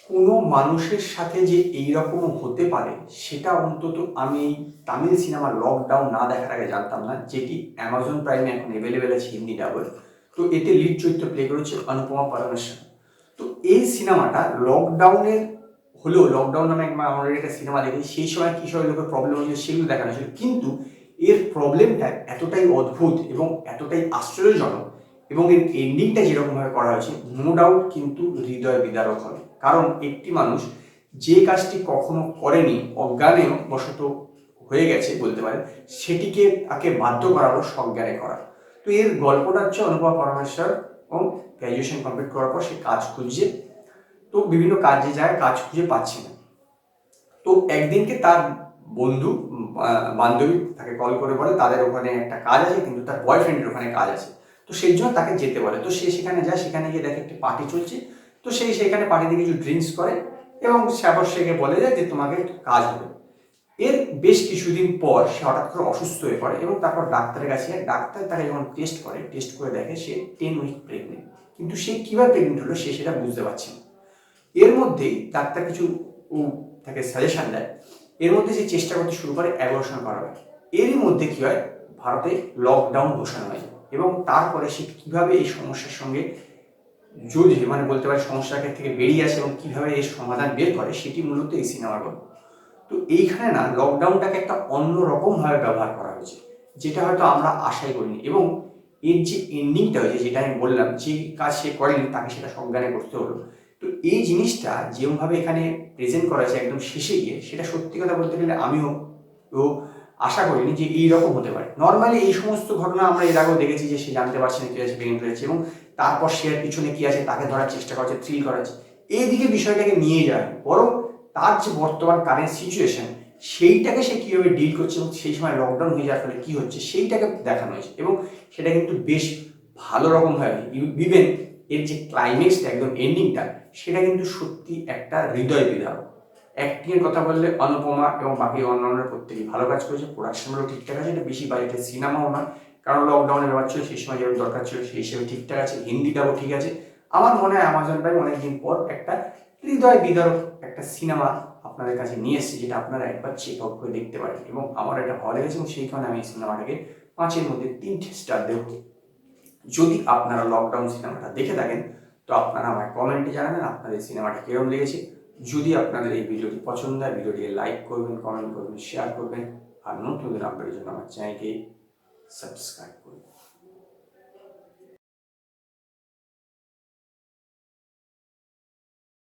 কোনো মানুষের সাথে যে এইরকম হতে পারে সেটা অন্তত আমি এই তামিল সিনেমা লকডাউন না দেখার আগে জানতাম না, যেটি অ্যামাজন প্রাইমে এখন অ্যাভেলেবেল আছে হিন্দি ডাবল। তো এতে লিড চরিত্র প্লে করেছে অনুপমা পরমেশ্বর। তো এই সিনেমাটা লকডাউনের হলেও, লকডাউন নামে একবার আমরা একটা সিনেমা দেখি, সেই সময় কী সব লোকের প্রবলেম হয়েছে সেগুলো দেখানো ছিল, কিন্তু এর প্রবলেমটা এতটাই অদ্ভুত এবং এতটাই আশ্চর্যজনক এবং এর এন্ডিংটা যেরকমভাবে করা হয়েছে, নো ডাউট কিন্তু হৃদয় বিদারক হবে। কারণ একটি মানুষ যে কাজটি কখনো করেনি, অজ্ঞানেও বশত হয়ে গেছে বলতে পারে, সেটিকে তাকে বাধ্য করালো সজ্ঞানে করা। তো এর গল্পটা হচ্ছে অনুপমা পরমেশ্বর এবং গ্র্যাজুয়েশন কমপ্লিট করার পর সে কাজ খুঁজছে। তো বিভিন্ন কাজে যায়, কাজ খুঁজে পাচ্ছে না। তো একদিনকে তার বন্ধু বান্ধবী তাকে কল করে বলে তাদের ওখানে একটা কাজ আছে, কিন্তু তার বয়ফ্রেন্ডের ওখানে কাজ আছে। তো সেই জন্য তাকে যেতে বলে। তো সে সেখানে যায়, সেখানে গিয়ে দেখে একটি পার্টি চলছে। তো সেই সেখানে পার্টিতে কিছু ড্রিঙ্কস করে এবং সেকে বলে যায় যে তোমাকে কাজ হবে। এর বেশ কিছুদিন পর সে হঠাৎ করে অসুস্থ হয়ে পড়ে এবং তারপর ডাক্তারের কাছে যায়। ডাক্তার তাকে যখন টেস্ট করে দেখে সে 10 উইক প্রেগনেন্ট। কিন্তু সে কীভাবে প্রেগনেন্ট হলো সে সেটা বুঝতে পারছে না। এর মধ্যেই ডাক্তার কিছু তাকে সাজেশন দেয়। এর মধ্যে সে চেষ্টা করতে শুরু করে অ্যাবর্শন করাবে। এরই মধ্যে কী হয়, ভারতে লকডাউন ঘোষণা হয় এবং তারপরে সে কীভাবে এই সমস্যার সঙ্গে যুঝে, মানে বলতে পারে সমস্যাকে থেকে বেরিয়ে আসে এবং কীভাবে এর সমাধান বের করে, সেটি মূলত এই সিনেমার গল্প। তো এইখানে না লকডাউনটাকে একটা অন্য রকমভাবে ব্যবহার করা হয়েছে, যেটা হয়তো আমরা আশাই করিনি। এবং এর যে এন্ডিংটা হয়েছে, যেটা আমি বললাম, যে কাজ সে করেনি তাকে সেটা সজ্ঞানে করতে হলো। তো এই জিনিসটা যেভাবে এখানে প্রেজেন্ট করা হয়েছে একদম শেষে গিয়ে, সেটা সত্যি কথা বলতে গেলে আমিও আশা করিনি যে এইরকম হতে পারে। নর্মালি এই সমস্ত ঘটনা আমরা এর আগেও দেখেছি যে সে জানতে পারছে না কি আছে, প্রেগনেন্ট হয়েছে এবং তারপর সে পিছনে কি আছে তাকে ধরার চেষ্টা করছে, থ্রিল করাচ্ছে। এইদিকে বিষয়টাকে নিয়ে যায়, বরং তার যে বর্তমান কারেন্ট সিচুয়েশন সেইটাকে সে কীভাবে ডিল করছে এবং সেই সময় লকডাউন হয়ে যাওয়ার ফলে কী হচ্ছে সেইটাকে দেখানো হয়েছে এবং সেটা কিন্তু বেশ ভালো রকমভাবে। ইভেন এর যে ক্লাইম্যাক্সটা একদম এন্ডিংটা, সেটা কিন্তু সত্যি একটা হৃদয় বিদারক। অ্যাক্টিংয়ের কথা বললে অনুপমা এবং বাকি অন্যান্যরা প্রত্যেকেই ভালো কাজ করেছে, প্রোডাকশনগুলো ঠিকঠাক আছে, এটা বেশি বাজেটের সিনেমাও নয়, কারণ লকডাউনের ব্যাপার ছিল, সেই সময় যেরকম দরকার ছিল সেই হিসেবে ঠিকঠাক আছে, হিন্দিটাও ঠিক আছে। আমার মনে হয় অ্যামাজন প্রাইম অনেকদিন পর একটা হৃদয় বিদারক একটা সিনেমা আপনাদের কাছে নিয়ে এসেছে, যেটা আপনারা একবার চেক আউট করে দেখতে পারেন। এবং আমার এটা ভালো লেগেছে এবং সেই কারণে আমি এই সিনেমাটাকে 5-এর মধ্যে 3টে স্টার দেব। যদি আপনারা লকডাউন সিনেমাটা দেখে থাকেন তো আপনারা আমায় কমেন্টে জানাবেন আপনাদের সিনেমাটা কেমন লেগেছে। যদি আপনাদের এই ভিডিওটি পছন্দ হয়, ভিডিওটিকে লাইক করবেন, কমেন্ট করবেন, শেয়ার করবেন, আর নতুন আপডেটের জন্য আমার চ্যানেলকে সাবস্ক্রাইব করবেন।